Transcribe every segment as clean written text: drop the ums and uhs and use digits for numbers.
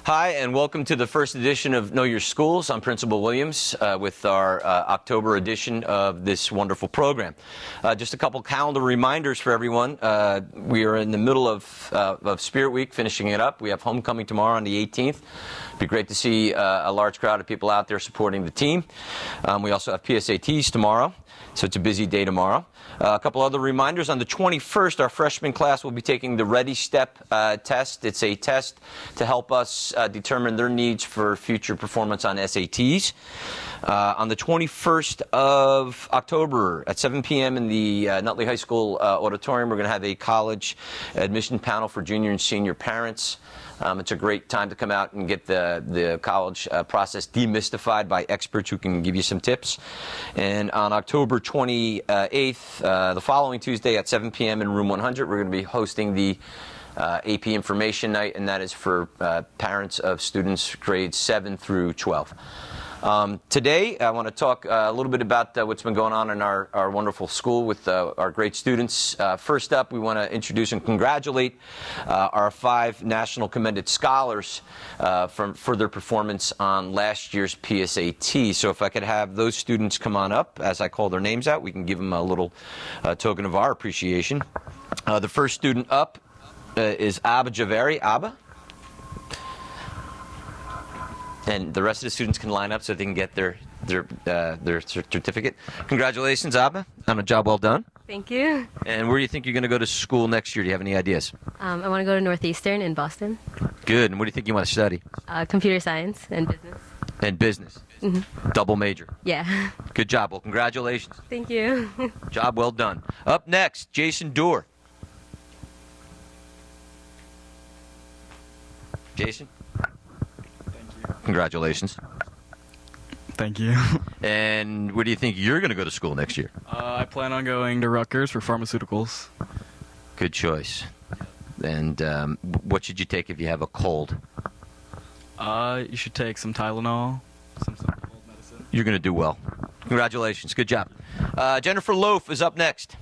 Hi, and welcome to the first edition of Know Your Schools. I'm Principal Williams with our October edition of this wonderful program. Just a couple calendar reminders for everyone. We are in the middle of Spirit Week, finishing it up. We have homecoming tomorrow on the 18th. It'd be great to see a large crowd of people out there supporting the team. We also have PSATs tomorrow, so it's a busy day tomorrow. A couple other reminders. On the 21st, our freshman class will be taking the Ready Step test. It's a test to help us determine their needs for future performance on SATs. On the 21st of October at 7 p.m. in the Nutley High School auditorium, we're going to have a college admission panel for junior and senior parents. It's a great time to come out and get the college process demystified by experts who can give you some tips. And on October 28th, the following Tuesday at 7 p.m. in room 100, we're going to be hosting the AP Information Night, and that is for parents of students grades 7 through 12. Today, I want to talk a little bit about what's been going on in our wonderful school with our great students. First up, we want to introduce and congratulate our 5 National Commended Scholars for their performance on last year's PSAT. So if I could have those students come on up as I call their names out, we can give them a little token of our appreciation. The first student up is Abba Javeri. Abba? And the rest of the students can line up so they can get their certificate. Congratulations, Abba, on a job well done. Thank you. And where do you think you're going to go to school next year? Do you have any ideas? I want to go to Northeastern in Boston. Good. And what do you think you want to study? Computer science and business. And business. Mm-hmm. Double major. Yeah. Good job. Well, congratulations. Thank you. Job well done. Up next, Jason Doerr. Jason? Congratulations. Thank you. And where do you think you're going to go to school next year? I plan on going to Rutgers for pharmaceuticals. Good choice. And what should you take if you have a cold? You should take some Tylenol, some cold medicine. You're going to do well. Congratulations. Good job. Jennifer Loaf is up next.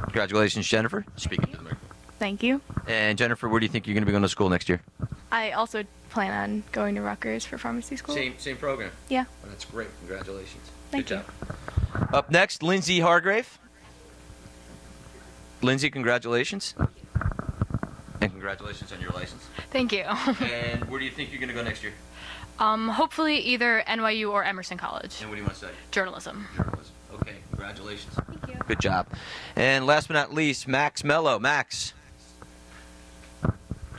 Congratulations, Jennifer. Speaking to the microphone. Thank you. And Jennifer, where do you think you're going to be going to school next year? I also plan on going to Rutgers for pharmacy school. Same program. Yeah. Well, that's great. Congratulations. Thank Good you. job. Up next, Lindsay Hargrave. Lindsay, congratulations. And congratulations on your license. Thank you. And where do you think you're going to go next year? Hopefully either NYU or Emerson College. And what do you want to study? Journalism. Journalism. Okay, congratulations. Thank you. Good job. And last but not least, Max Mello. Max.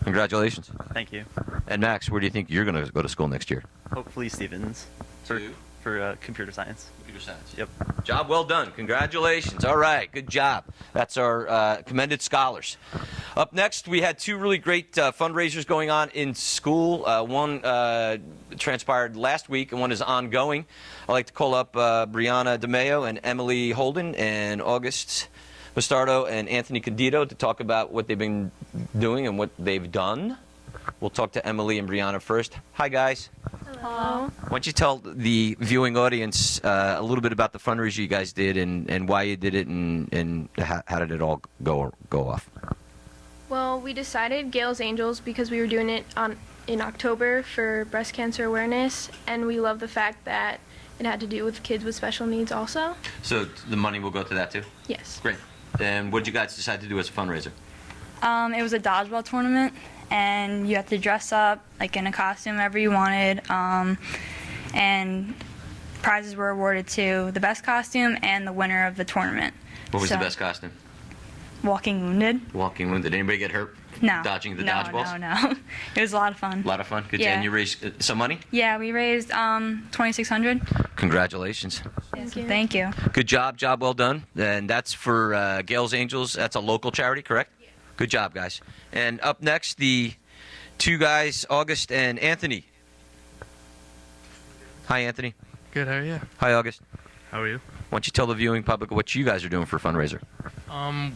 Congratulations. Thank you. And Max, where do you think you're going to go to school next year? Hopefully Stevens for computer science. Computer science. Yep. Job well done. Congratulations. All right, good job. That's our commended scholars. Up next, we had 2 really great fundraisers going on in school. One transpired last week, and one is ongoing. I'd like to call up Brianna DeMeo and Emily Holden and August Bastardo and Anthony Candido to talk about what they've been doing and what they've done. We'll talk to Emily and Brianna first. Hi, guys. Hello. Why don't you tell the viewing audience a little bit about the fundraiser you guys did and why you did it and how did it all go off? Well, we decided Gale's Angels because we were doing it in October for breast cancer awareness, and we love the fact that it had to do with kids with special needs also. So the money will go to that too? Yes. Great. And what did you guys decide to do as a fundraiser? It was a dodgeball tournament, and you had to dress up like in a costume whatever you wanted, and prizes were awarded to the best costume and the winner of the tournament. What was the best costume? Walking Wounded. Walking Wounded. Did anybody get hurt? No. Dodging the no, dodgeballs? No. It was a lot of fun. A lot of fun? Good. Yeah. And you raised some money? Yeah, we raised $2,600. Congratulations. Thank you. Good job. Job well done. And that's for Gale's Angels. That's a local charity, correct? Yeah. Good job, guys. And up next, the 2 guys, August and Anthony. Hi, Anthony. Good, how are you? Hi, August. How are you? Why don't you tell the viewing public what you guys are doing for a fundraiser?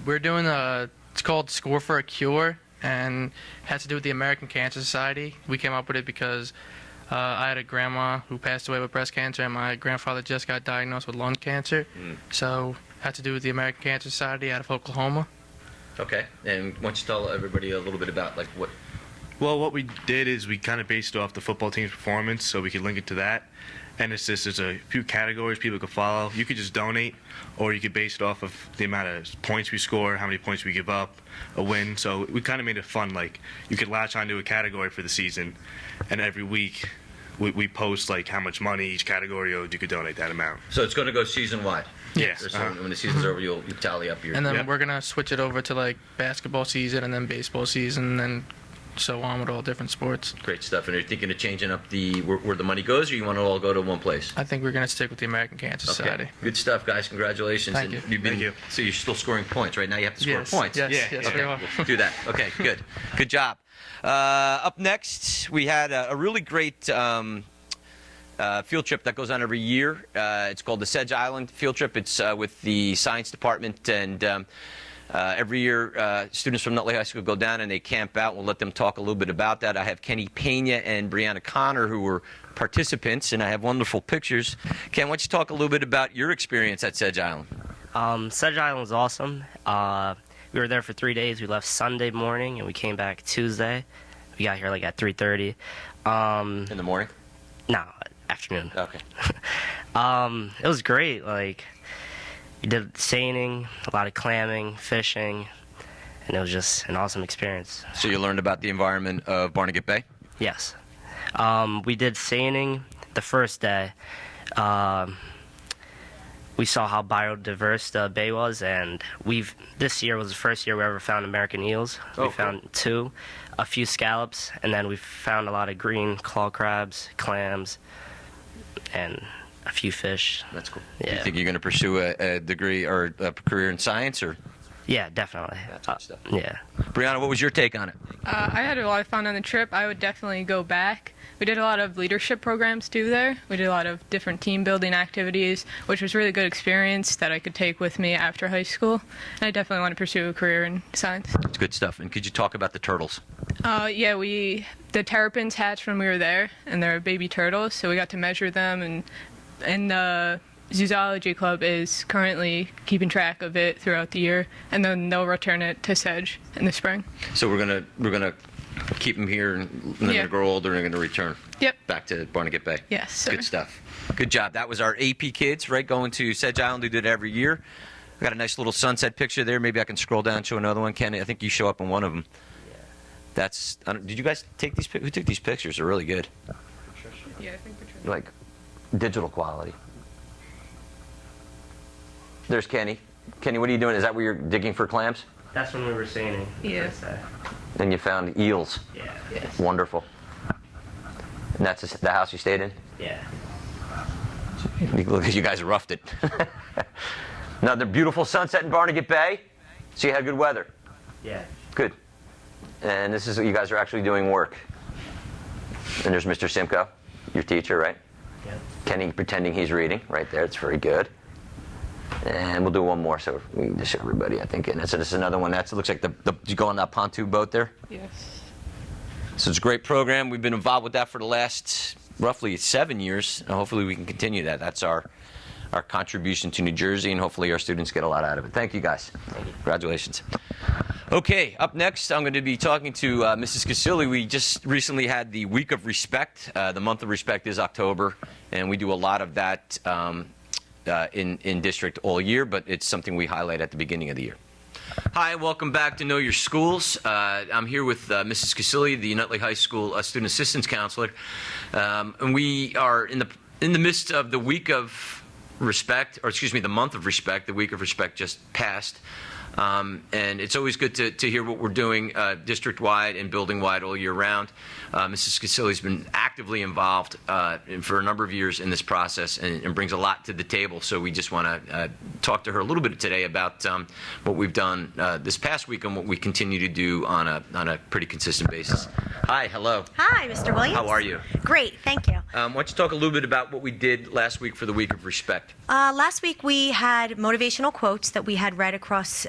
We're doing it's called Score for a Cure, and it has to do with the American Cancer Society. We came up with it because I had a grandma who passed away with breast cancer, and my grandfather just got diagnosed with lung cancer. So it had to do with the American Cancer Society out of Oklahoma. Okay. And why don't you tell everybody a little bit about like what? Well, what we did is we kind of based it off the football team's performance, so we could link it to that. And it's just, there's a few categories people could follow. You could just donate, or you could base it off of the amount of points we score, how many points we give up, a win. So we kind of made it fun. Like, you could latch onto a category for the season, and every week we post like how much money each category owed. You could donate that amount. So it's going to go season wide. Yeah. So when the season's over, you tally up your. And then Yep. we're gonna switch it over to like basketball season and then baseball season and so on with all different sports. Great stuff. And are you thinking of changing up where the money goes, or you want it all to go to one place? I think we're gonna stick with the American Cancer Society. Good stuff, guys. Congratulations. Thank And you. You've been, Thank you. So you're still scoring points, right? Now you have to score Yes, points. yes, Yeah. yes, Okay, we are. we'll do that. Okay, good. Good job. Up next, we had a really great field trip that goes on every year. It's called the Sedge Island Field Trip. It's with the science department, and every year students from Nutley High School go down and they camp out. We'll let them talk a little bit about that. I have Kenny Pena and Brianna Connor who were participants, and I have wonderful pictures. Ken, why don't you talk a little bit about your experience at Sedge Island? Sedge Island was awesome. We were there for 3 days. We left Sunday morning and we came back Tuesday. We got here like at 3:30. In the morning? No, afternoon. Okay. It was great. Like, we did seining, a lot of clamming, fishing, and it was just an awesome experience. So you learned about the environment of Barnegat Bay? Yes. We did seining the first day. We saw how biodiverse the bay was, and this year was the first year we ever found American eels. Oh, We cool. found 2, a few scallops, and then we found a lot of green claw crabs, clams, and a few fish. That's cool. Do you Yeah. think you're going to pursue a degree or a career in science, or? Yeah, definitely. That's good stuff. Yeah. Brianna, what was your take on it? I had a lot of fun on the trip. I would definitely go back. We did a lot of leadership programs too there. We did a lot of different team building activities, which was really a good experience that I could take with me after high school. And I definitely want to pursue a career in science. It's good stuff. And could you talk about the turtles? Yeah, the terrapins hatched when we were there, and they're baby turtles, so we got to measure them, and the Zoology Club is currently keeping track of it throughout the year, and then they'll return it to Sedge in the spring. So we're gonna keep them here, and then Yeah. they're grow older and they're gonna return. Yep. Back to Barnegat Bay. Yes, sir. Good stuff. Good job. That was our AP kids, right? Going to Sedge Island. We did it every year. I got a nice little sunset picture there. Maybe I can scroll down and show another one. Kenny, I think you show up in one of them. That's. Did you guys take these? Who took these pictures? They're really good. Yeah, I think Patricia. Like digital quality. There's Kenny. Kenny, what are you doing? Is that where you're digging for clams? That's when we were seining. Yeah. And you found eels. Yeah. Yes. Wonderful. And that's the house you stayed in? Yeah. Look, you guys roughed it. Another beautiful sunset in Barnegat Bay. So you had good weather. Yeah. Good. And this is you guys are actually doing work. And there's Mr. Simcoe, your teacher, right? Yeah. Kenny pretending he's reading right there. It's very good. And we'll do one more so we can just show everybody, I think. And so this is another one. It looks like you go on that pontoon boat there. Yes. So it's a great program. We've been involved with that for the last roughly 7 years. And hopefully we can continue that. That's our contribution to New Jersey, and hopefully our students get a lot out of it. Thank you, guys. Thank you. Congratulations. Okay, up next, I'm going to be talking to Mrs. Casilli. We just recently had the Week of Respect. The month of respect is October, and we do a lot of that in district all year, but it's something we highlight at the beginning of the year. Hi, welcome back to Know Your Schools. I'm here with Mrs. Casilli, the Nutley High School Student Assistance Counselor, and we are in the midst of the Week of Respect, or excuse me, the month of respect. The Week of Respect just passed. And it's always good to hear what we're doing district-wide and building-wide all year round. Mrs. Casilli's been actively involved for a number of years in this process and brings a lot to the table. So we just want to talk to her a little bit today about what we've done this past week and what we continue to do on a pretty consistent basis. Hi, hello. Hi, Mr. Williams. How are you? Great, thank you. Why don't you talk a little bit about what we did last week for the Week of Respect? Last week we had motivational quotes that we had read across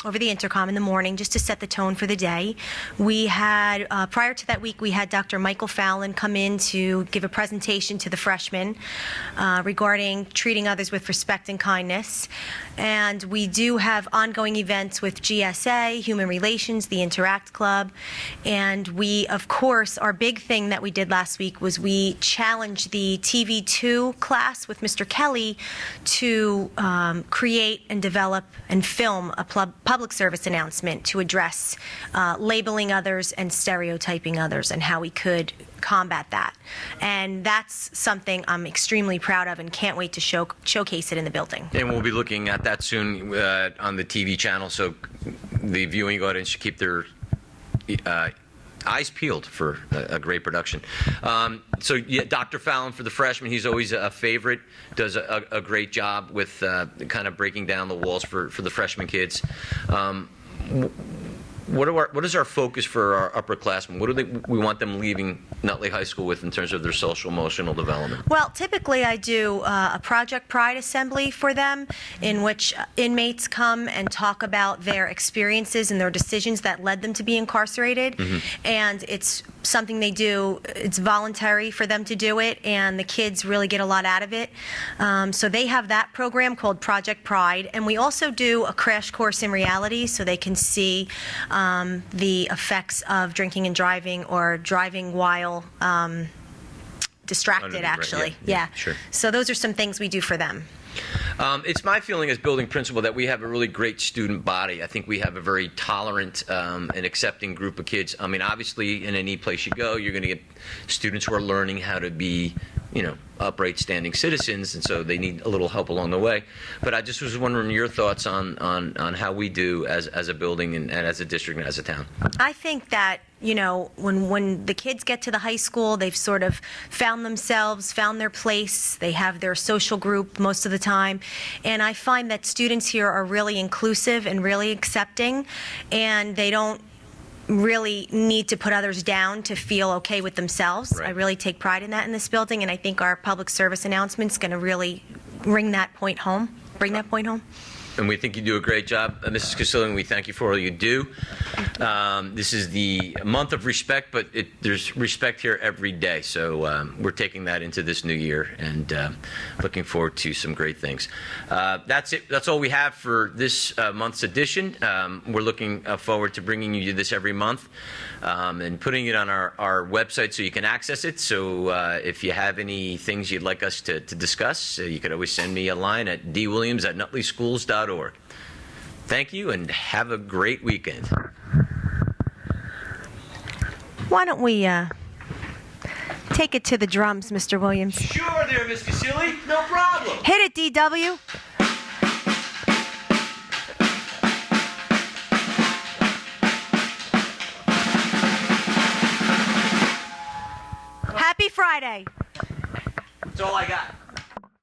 over the intercom in the morning just to set the tone for the day. We had, prior to that week, we had Dr. Michael Fallon come in to give a presentation to the freshmen regarding treating others with respect and kindness. And we do have ongoing events with GSA, Human Relations, the Interact Club. And we, of course, our big thing that we did last week was we challenged the TV2 class with Mr. Kelly to create and develop and film a public service announcement to address labeling others and stereotyping others and how we could combat that. And that's something I'm extremely proud of and can't wait to showcase it in the building. And we'll be looking at that soon on the TV channel, so the viewing audience should keep their eyes peeled for a great production. So yeah, Dr. Fallon for the freshmen, he's always a favorite, does a great job with kind of breaking down the walls for the freshman kids. What is our focus for our upperclassmen? What do we want them leaving Nutley High School with in terms of their social emotional development? Well, typically I do a Project Pride assembly for them in which inmates come and talk about their experiences and their decisions that led them to be incarcerated. And it's something they do, it's voluntary for them to do it, and the kids really get a lot out of it. So they have that program called Project Pride, and we also do a crash course in reality so they can see the effects of drinking and driving or driving while distracted, actually. Yeah, sure. So those are some things we do for them. It's my feeling as building principal that we have a really great student body. I think we have a very tolerant and accepting group of kids. I mean, obviously, in any place you go, you're going to get students who are learning how to be, upright, standing citizens, and so they need a little help along the way. But I just was wondering your thoughts on how we do as a building and as a district and as a town. I think that, when the kids get to the high school, they've sort of found themselves, found their place. They have their social group most of the time. And I find that students here are really inclusive and really accepting, and they don't really need to put others down to feel okay with themselves. Right. I really take pride in that in this building, and I think our public service announcement's going to really bring that point home. And we think you do a great job. Mrs. Cassillian, we thank you for all you do. This is the month of respect, but there's respect here every day. So we're taking that into this new year and looking forward to some great things. That's it. That's all we have for this month's edition. We're looking forward to bringing you this every month and putting it on our website so you can access it. So if you have any things you'd like us to discuss, you could always send me a line at dwilliams@nutleyschools.org. Thank you, and have a great weekend. Why don't we take it to the drums, Mr. Williams? Sure there, Miss Casilli. No problem. Hit it, DW. Happy Friday. That's all I got.